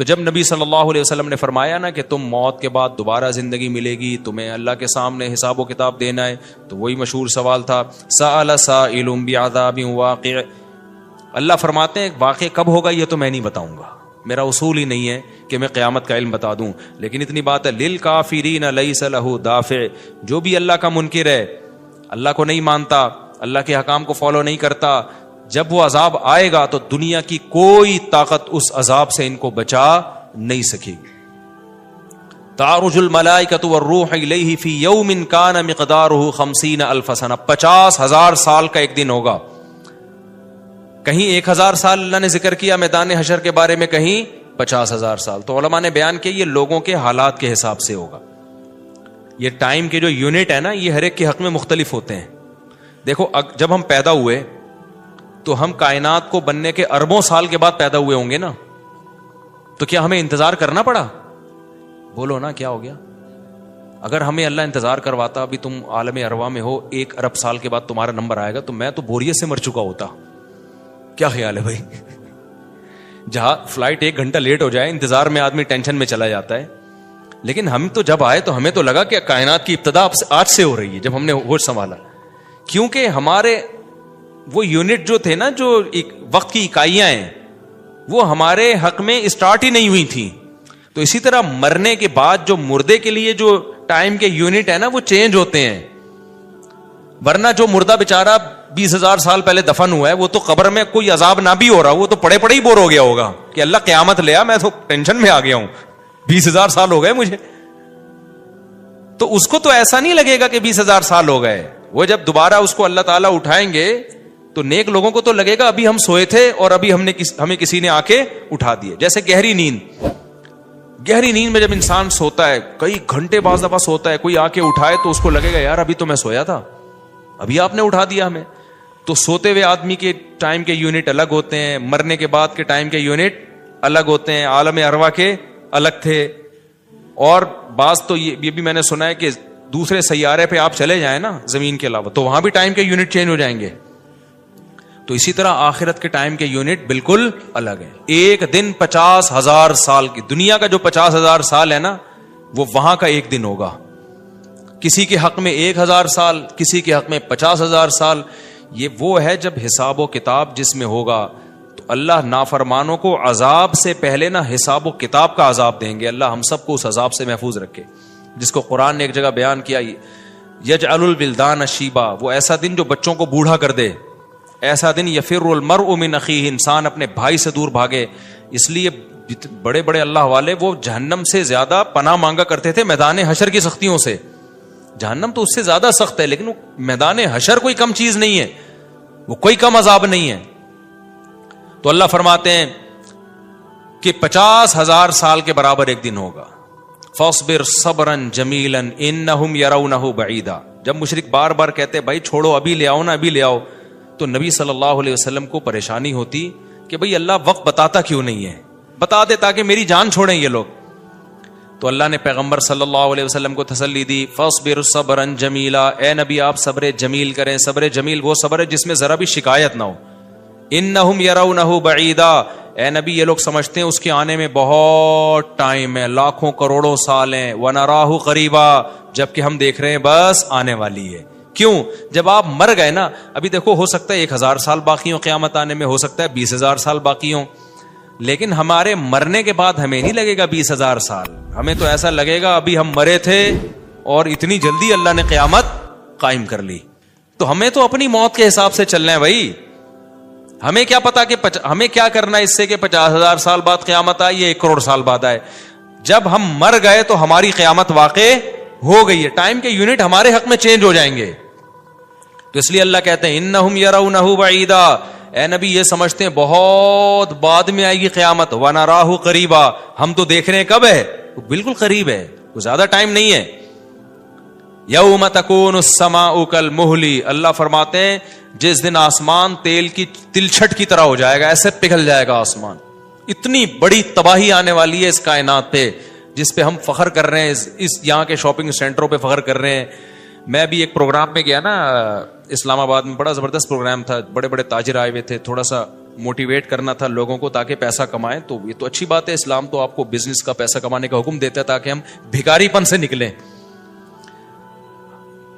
تو جب نبی صلی اللہ علیہ وسلم نے فرمایا نا کہ تم موت کے بعد دوبارہ زندگی ملے گی, تمہیں اللہ کے سامنے حساب و کتاب دینا ہے, تو وہی مشہور سوال تھا سأل سائل بعذاب واقع. اللہ فرماتے ہیں واقع کب ہوگا یہ تو میں نہیں بتاؤں گا, میرا اصول ہی نہیں ہے کہ میں قیامت کا علم بتا دوں, لیکن اتنی بات ہے للکافرین لیس لہ دافع, جو بھی اللہ کا منکر ہے, اللہ کو نہیں مانتا, اللہ کے حکام کو فالو نہیں کرتا, جب وہ عذاب آئے گا تو دنیا کی کوئی طاقت اس عذاب سے ان کو بچا نہیں سکے گی. تعرج الملائکۃ والروح الیہ فی یوم کان مقدارہ 50,000 سنہ, 50,000 سال کا ایک دن ہوگا. کہیں 1,000 سال اللہ نے ذکر کیا میدان حشر کے بارے میں, کہیں 50,000 سال. تو علماء نے بیان کیا یہ لوگوں کے حالات کے حساب سے ہوگا. یہ ٹائم کے جو یونٹ ہے نا یہ ہر ایک کے حق میں مختلف ہوتے ہیں. دیکھو جب ہم پیدا ہوئے تو ہم کائنات کو بننے کے اربوں سال کے بعد پیدا ہوئے ہوں گے نا, تو کیا ہمیں انتظار کرنا پڑا؟ بولو نا کیا ہو گیا؟ اگر ہمیں اللہ انتظار کرواتا, ابھی تم عالم ارواح میں ہو, 1 ارب سال کے بعد تمہارا نمبر آئے گا, تو میں تو بوریت سے مر چکا ہوتا. کیا خیال ہے بھائی؟ جہاں فلائٹ 1 گھنٹہ لیٹ ہو جائے انتظار میں آدمی ٹینشن میں چلا جاتا ہے, لیکن ہم تو جب آئے تو ہمیں تو لگا کہ کائنات کی ابتدا آج سے ہو رہی ہے. جب ہم نے ہوش سنبھالا, کیونکہ ہمارے وہ یونٹ جو تھے نا, جو وقت کی اکائیاں ہیں, وہ ہمارے حق میں اسٹارٹ ہی نہیں ہوئی تھیں. تو اسی طرح مرنے کے بعد جو مردے کے لیے جو ٹائم کے یونٹ ہے نا وہ چینج ہوتے ہیں. ورنہ جو مردہ بیچارہ 20,000 سال پہلے دفن ہوا ہے وہ تو قبر میں کوئی عذاب نہ بھی ہو رہا, وہ تو پڑے پڑے ہی بور ہو گیا ہوگا کہ اللہ قیامت لیا, میں تو ٹینشن میں آ گیا ہوں, 20,000 سال ہو گئے مجھے. تو اس کو تو ایسا نہیں لگے گا کہ 20,000 سال ہو گئے. وہ جب دوبارہ اس کو اللہ تعالیٰ اٹھائیں گے تو نیک لوگوں کو تو لگے گا ابھی ہم سوئے تھے اور ابھی ہمیں کسی نے آ کے اٹھا دیے. جیسے گہری نیند میں جب انسان سوتا ہے, کئی گھنٹے بعض دفعہ سوتا ہے, کوئی آ کے اٹھائے تو اس کو لگے گا یار ابھی تو میں سویا تھا, ابھی آپ نے اٹھا دیا ہمیں. تو سوتے ہوئے آدمی کے ٹائم کے یونٹ الگ ہوتے ہیں, مرنے کے بعد کے ٹائم کے یونٹ الگ ہوتے ہیں, عالم ارواح کے الگ تھے. اور بعض تو یہ بھی میں نے سنا ہے کہ دوسرے سیارے پہ آپ چلے جائیں نا زمین کے علاوہ, تو وہاں بھی ٹائم کے یونٹ چینج ہو جائیں گے. تو اسی طرح آخرت کے ٹائم کے یونٹ بالکل الگ ہے. ایک دن 50,000 سال کی, دنیا کا جو 50,000 سال ہے نا وہ وہاں کا ایک دن ہوگا. کسی کے حق میں 1,000 سال, کسی کے حق میں 50,000 سال. یہ وہ ہے جب حساب و کتاب جس میں ہوگا تو اللہ نافرمانوں کو عذاب سے پہلے نا حساب و کتاب کا عذاب دیں گے. اللہ ہم سب کو اس عذاب سے محفوظ رکھے, جس کو قرآن نے ایک جگہ بیان کیا, یجعل الولدان شیبا, وہ ایسا دن جو بچوں کو بوڑھا کر دے, ایسا دن یفر المرء من اخیہ, انسان اپنے بھائی سے دور بھاگے. اس لیے بڑے بڑے اللہ والے وہ جہنم سے زیادہ پناہ مانگا کرتے تھے میدان حشر کی سختیوں سے. جہنم تو اس سے زیادہ سخت ہے, لیکن وہ میدان حشر کوئی کم چیز نہیں ہے, وہ کوئی کم عذاب نہیں ہے. تو اللہ فرماتے ہیں کہ 50,000 سال کے برابر ایک دن ہوگا. فاصبر صبرا جمیلا انہم یرونہ بعیدا. جب مشرک بار بار کہتے بھائی چھوڑو, ابھی لے آؤ نا, ابھی لے آؤ, تو نبی صلی اللہ علیہ وسلم کو پریشانی ہوتی کہ بھئی اللہ وقت بتاتا کیوں نہیں ہے, بتا دے تاکہ میری جان چھوڑیں یہ لوگ. تو اللہ نے پیغمبر صلی اللہ علیہ وسلم کو تسلی دی, فاصبر صبرا جمیلا, اے نبی آپ صبر جمیل کریں. صبر جمیل وہ صبر ہے جس میں ذرا بھی شکایت نہ ہو. انہم یرونہ بعیدا, اے نبی یہ لوگ سمجھتے ہیں اس کے آنے میں بہت ٹائم ہے, لاکھوں کروڑوں سال ہیں. ونراہ قریبا, جبکہ ہم دیکھ رہے ہیں بس آنے والی ہے. کیوں؟ جب آپ مر گئے نا, ابھی دیکھو ہو سکتا ہے 1,000 سال باقی ہوں قیامت آنے میں, ہو سکتا ہے 20,000 سال باقی ہوں, لیکن ہمارے مرنے کے بعد ہمیں نہیں لگے گا 20,000 سال, ہمیں تو ایسا لگے گا ابھی ہم مرے تھے اور اتنی جلدی اللہ نے قیامت قائم کر لی. تو ہمیں تو اپنی موت کے حساب سے چلنا ہے بھائی. ہمیں کیا پتا کہ ہمیں کیا کرنا ہے اس سے کہ 50,000 سال بعد قیامت آئے یا 1 کروڑ سال بعد آئے. جب ہم مر گئے تو ہماری قیامت واقع ہو گئی ہے, ٹائم کے یونٹ ہمارے حق میں چینج ہو جائیں گے. تو اس لیے اللہ کہتے ہیں انہم یرونہ بعیدا, اے نبی یہ سمجھتے ہیں بہت بعد میں آئے گی قیامت. ونراہ قریبا, ہم تو دیکھ رہے ہیں کب ہے, بالکل قریب ہے, کوئی زیادہ ٹائم نہیں ہے. یوم تکون السماء کالمہل, اللہ فرماتے ہیں جس دن آسمان تیل کی تلچھٹ کی طرح ہو جائے گا, ایسے پگھل جائے گا آسمان. اتنی بڑی تباہی آنے والی ہے اس کائنات پہ جس پہ ہم فخر کر رہے ہیں, اس یہاں کے شاپنگ سینٹروں پہ فخر کر رہے ہیں. میں بھی ایک پروگرام میں گیا نا اسلام آباد میں, بڑا زبردست پروگرام تھا, بڑے بڑے تاجر آئے ہوئے تھے, تھوڑا سا موٹیویٹ کرنا تھا لوگوں کو تاکہ پیسہ کمائیں, تو یہ تو اچھی بات ہے. اسلام تو آپ کو بزنس کا, پیسہ کمانے کا حکم دیتا ہے تاکہ ہم بھکاری پن سے نکلیں.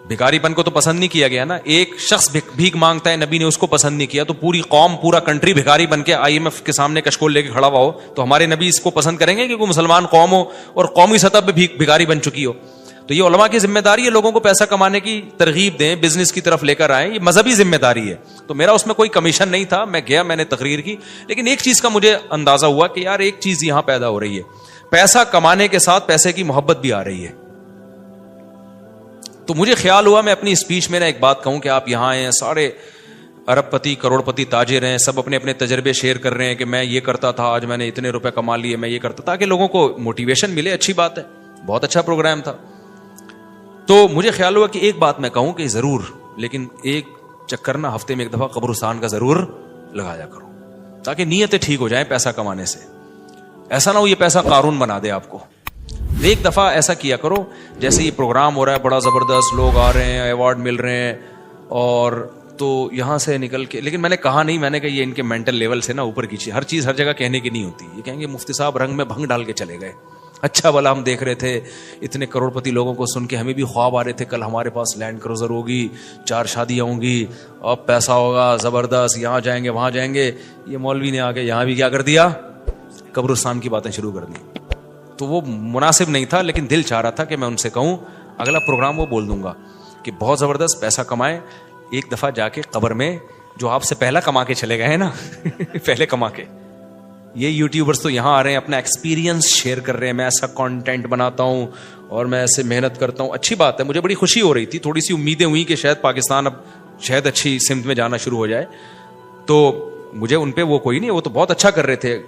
بھکاری پن کو تو پسند نہیں کیا گیا نا. ایک شخص بھیک مانگتا ہے, نبی نے اس کو پسند نہیں کیا, تو پوری قوم, پورا کنٹری بھکاری بن کے IMF کے سامنے کشکول لے کے کھڑا ہوا ہو, تو ہمارے نبی اس کو پسند کریں گے کہ کوئی مسلمان قوم ہو اور قومی سطح پہ بھکاری بن چکی ہو؟ تو یہ علماء کی ذمہ داری ہے لوگوں کو پیسہ کمانے کی ترغیب دیں, بزنس کی طرف لے کر آئیں. یہ مذہبی ذمہ داری ہے. تو میرا اس میں کوئی کمیشن نہیں تھا, میں گیا, میں نے تقریر کی. لیکن ایک چیز کا مجھے اندازہ ہوا کہ یار ایک چیز یہاں پیدا ہو رہی ہے, پیسہ کمانے کے ساتھ پیسے کی محبت بھی آ رہی ہے. تو مجھے خیال ہوا میں اپنی اسپیچ میں ایک بات کہوں کہ آپ یہاں آئے ہیں, سارے ارب پتی کروڑ پتی تاجر ہیں, سب اپنے اپنے تجربے شیئر کر رہے ہیں کہ میں یہ کرتا تھا, آج میں نے اتنے روپے کما لیے, میں یہ کرتا, تاکہ لوگوں کو موٹیویشن ملے. اچھی بات ہے, بہت اچھا پروگرام تھا. تو مجھے خیال ہوا کہ ایک بات میں کہوں کہ ضرور, لیکن ایک چکر نا ہفتے میں ایک دفعہ قبرستان کا ضرور لگایا کرو, تاکہ نیتیں ٹھیک ہو جائیں پیسہ کمانے سے. ایسا نہ ہو یہ پیسہ قارون بنا دے آپ کو. ایک دفعہ ایسا کیا کرو, جیسے یہ پروگرام ہو رہا ہے بڑا زبردست, لوگ آ رہے ہیں, ایوارڈ مل رہے ہیں, اور تو یہاں سے نکل کے, لیکن میں نے کہا نہیں, میں نے کہا یہ ان کے مینٹل لیول سے نا اوپر کی چیز, ہر چیز ہر جگہ کہنے کی نہیں ہوتی. یہ کہیں گے مفتی صاحب رنگ میں بھنگ ڈال کے چلے گئے. اچھا بھلا ہم دیکھ رہے تھے اتنے کروڑ پتی لوگوں کو سن کے ہمیں بھی خواب آ رہے تھے, کل ہمارے پاس لینڈ کروزر ہوگی, 4 شادیاں ہوں گی, اب پیسہ ہوگا زبردست, یہاں جائیں گے وہاں جائیں گے. یہ مولوی نے آ کے یہاں بھی کیا کر دیا, قبرستان کی باتیں شروع کر دی. تو وہ مناسب نہیں تھا, لیکن دل چاہ رہا تھا کہ میں ان سے کہوں اگلا پروگرام وہ بول دوں گا کہ بہت زبردست پیسہ کمائیں, ایک دفعہ جا کے قبر میں جو آپ سے پہلا کما کے چلے گئے ہیں نا پہلے کما کے, یہ یوٹیوبرز تو یہاں آ رہے ہیں, اپنا ایکسپیرینس شیئر کر رہے ہیں, میں ایسا کانٹینٹ بناتا ہوں اور میں ایسے محنت کرتا ہوں. اچھی بات ہے, مجھے بڑی خوشی ہو رہی تھی, تھوڑی سی امیدیں ہوئی کہ شاید پاکستان اب شاید اچھی سمت میں جانا شروع ہو جائے. تو مجھے ان پہ وہ کوئی نہیں, وہ تو بہت اچھا کر رہے تھے,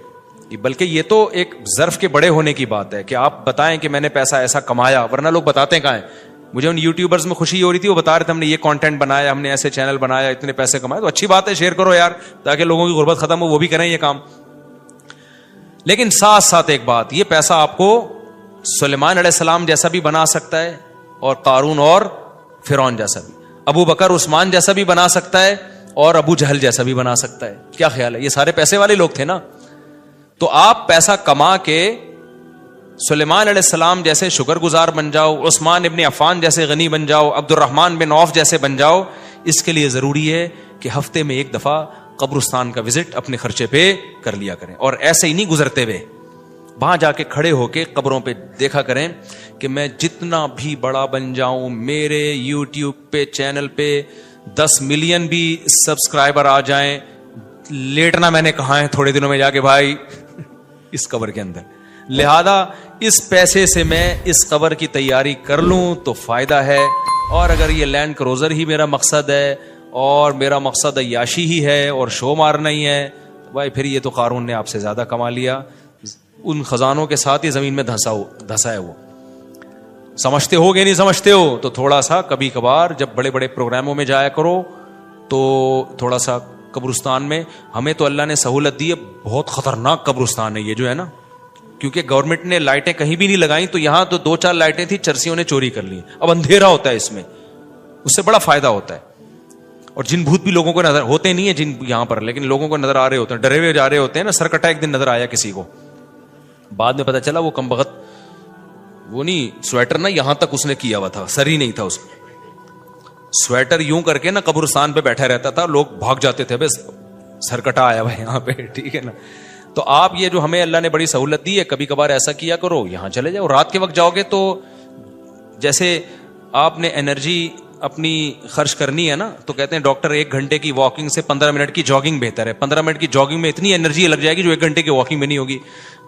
بلکہ یہ تو ایک ظرف کے بڑے ہونے کی بات ہے کہ آپ بتائیں کہ میں نے پیسہ ایسا کمایا, ورنہ لوگ بتاتے کہاں ہیں. مجھے ان یوٹیوبرز میں خوشی ہو رہی تھی, وہ بتا رہے تھے ہم نے یہ کانٹینٹ بنایا, ہم نے ایسے چینل بنایا, اتنے پیسے کمائے. تو اچھی بات ہے, شیئر کرو یار, تاکہ لوگوں کی غربت ختم ہو, وہ بھی کریں یہ کام. لیکن ساتھ ساتھ ایک بات, یہ پیسہ آپ کو سلیمان علیہ السلام جیسا بھی بنا سکتا ہے, اور قارون اور فرعون جیسا بھی, ابو بکر عثمان جیسا بھی بنا سکتا ہے, اور ابو جہل جیسا بھی بنا سکتا ہے. کیا خیال ہے, یہ سارے پیسے والے لوگ تھے نا. تو آپ پیسہ کما کے سلیمان علیہ السلام جیسے شکر گزار بن جاؤ, عثمان ابن عفان جیسے غنی بن جاؤ, عبد الرحمن بن عوف جیسے بن جاؤ. اس کے لیے ضروری ہے کہ ہفتے میں ایک دفعہ قبرستان کا وزٹ اپنے خرچے پہ کر لیا کریں, اور ایسے ہی نہیں گزرتے ہوئے, وہاں جا کے کھڑے ہو کے قبروں پہ دیکھا کریں کہ میں جتنا بھی بڑا بن جاؤں, میرے یوٹیوب پہ چینل پہ 10 ملین بھی سبسکرائبر آ جائیں, لیٹنا میں نے کہا ہے تھوڑے دنوں میں جا کے بھائی اس قبر کے اندر. لہذا اس پیسے سے میں اس قبر کی تیاری کر لوں تو فائدہ ہے. اور اگر یہ لینڈ کروزر ہی میرا مقصد ہے, اور میرا مقصد عیاشی ہی ہے اور شو مارنا ہی ہے, تو بھائی پھر یہ تو قارون نے آپ سے زیادہ کما لیا. ان خزانوں کے ساتھ ہی زمین میں دھسا ہے وہ. سمجھتے ہو گے نہیں سمجھتے ہو تو تھوڑا سا کبھی کبھار جب بڑے بڑے پروگراموں میں جایا کرو تو تھوڑا سا قبرستان میں. ہمیں تو اللہ نے سہولت دی ہے, بہت خطرناک قبرستان ہے یہ جو ہے نا, کیونکہ گورنمنٹ نے لائٹیں کہیں بھی نہیں لگائیں, تو یہاں تو 2-4 لائٹیں تھی, چرسیوں نے چوری کر لی. اب اندھیرا ہوتا ہے اس میں, اس سے بڑا فائدہ ہوتا ہے. اور جن بھوت بھی لوگوں کو نظر ہوتے نہیں ہیں جن یہاں پر, لیکن لوگوں کو نظر آ رہے ہوتے ہیں, ڈرے ہوئے جا رہے ہوتے ہیں نا. سرکٹا ایک دن نظر آیا کسی کو, بعد میں پتا چلا وہ کمبخت, وہ نہیں سویٹر نا یہاں تک اس نے کیا ہوا تھا, سر ہی نہیں تھا اس میں. سویٹر یوں کر کے نا قبرستان پہ بیٹھا رہتا تھا, لوگ بھاگ جاتے تھے, بس سرکٹا آیا ہوا یہاں پہ, ٹھیک ہے نا. تو آپ یہ جو ہمیں اللہ نے بڑی سہولت دی ہے, کبھی کبھار ایسا کیا کرو, یہاں چلے جاؤ. رات کے وقت جاؤ گے تو جیسے آپ نے انرجی اپنی خرچ کرنی ہے نا, تو کہتے ہیں ڈاکٹر 1 گھنٹے کی واکنگ سے 15 منٹ کی جاگنگ بہتر ہے. 15 منٹ کی جاگنگ میں اتنی انرجی لگ جائے گی جو 1 گھنٹے کی واکنگ میں نہیں ہوگی.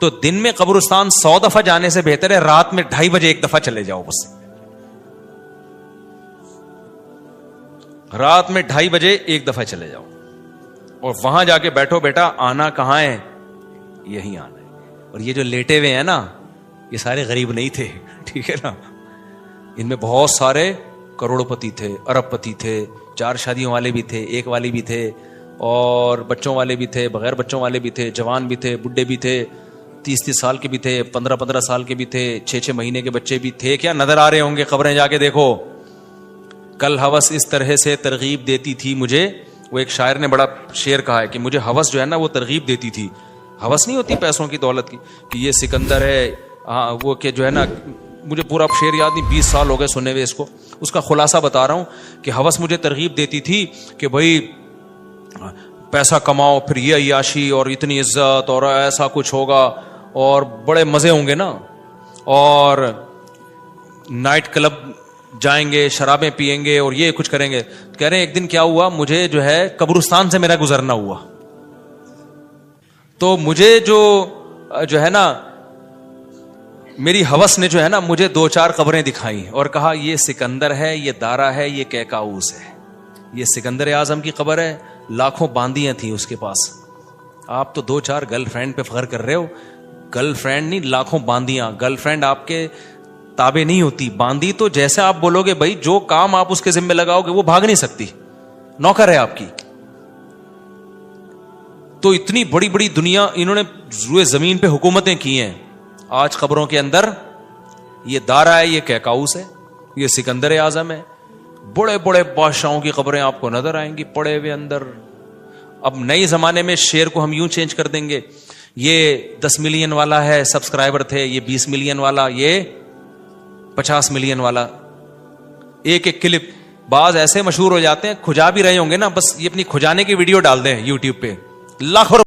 تو دن میں قبرستان 100 دفعہ جانے سے بہتر ہے رات میں 2:30 بجے 1 دفعہ چلے جاؤ. بس رات میں 2:30 بجے 1 دفعہ چلے جاؤ, اور وہاں جا کے بیٹھو. بیٹا آنا کہاں ہے, یہی آنا ہے. اور یہ جو لیٹے ہوئے ہیں نا, یہ سارے غریب نہیں تھے, ٹھیک ہے نا. ان میں بہت سارے کروڑ پتی تھے, ارب پتی تھے, 4 شادیوں والے بھی تھے, 1 والی بھی تھے, اور بچوں والے بھی تھے, بغیر بچوں والے بھی تھے, جوان بھی تھے, بڈھے بھی تھے, 30 سال کے بھی تھے, 15 سال کے بھی تھے, 6 مہینے کے بچے بھی تھے. کیا نظر آ رہے ہوں گے, قبریں جا کے دیکھو. کل ہوس اس طرح سے ترغیب دیتی تھی مجھے, وہ ایک شاعر نے بڑا شعر کہا ہے کہ مجھے ہوس جو ہے نا وہ ترغیب دیتی تھی. ہوس نہیں ہوتی پیسوں کی دولت کی کہ یہ سکندر ہے, ہاں وہ کہ جو ہے نا, مجھے پورا شعر یاد نہیں, 20 سال ہو گئے سنے ہوئے اس کو. اس کا خلاصہ بتا رہا ہوں کہ ہوس مجھے ترغیب دیتی تھی کہ بھائی پیسہ کماؤ, پھر یہ عیاشی اور اتنی عزت اور ایسا کچھ ہوگا اور بڑے مزے ہوں گے نا, اور نائٹ کلب جائیں گے, شرابیں پیئیں گے اور یہ کچھ کریں گے. کہہ رہے ہیں ایک دن کیا ہوا, مجھے جو ہے قبرستان سے میرا گزرنا ہوا, تو مجھے جو ہے نا میری ہوس نے جو ہے نا مجھے 2-4 قبریں دکھائیں اور کہا یہ سکندر ہے, یہ دارا ہے, یہ کیکاؤس ہے. یہ سکندر اعظم کی قبر ہے, لاکھوں باندیاں تھیں اس کے پاس. آپ تو 2-4 گرل فرینڈ پہ فخر کر رہے ہو, گرل فرینڈ نہیں, لاکھوں باندیاں. گرل فرینڈ آپ کے تابع نہیں ہوتی, باندی تو جیسے آپ بولو گے بھائی جو کام آپ اس کے ذمہ لگاؤ گے وہ بھاگ نہیں سکتی, نوکر ہے آپ کی. تو اتنی بڑی بڑی دنیا انہوں نے روئے زمین پہ حکومتیں کی ہیں. آج قبروں کے اندر یہ دارا ہے, یہ کیکاؤس ہے, یہ سکندر اعظم ہے. بڑے بڑے بادشاہوں کی قبریں آپ کو نظر آئیں گی پڑے ہوئے اندر. اب نئے زمانے میں شعر کو ہم یوں چینج کر دیں گے, یہ 10 ملین والا ہے سبسکرائبر تھے, یہ 20 ملین والا, یہ 50 ملین والا. ایک ایک کلپ بعض ایسے مشہور ہو جاتے ہیں, کھجا بھی رہے ہوں گے نا, بس یہ اپنی کھجانے کی ویڈیو ڈال دیں یوٹیوب پہ, لاکھوں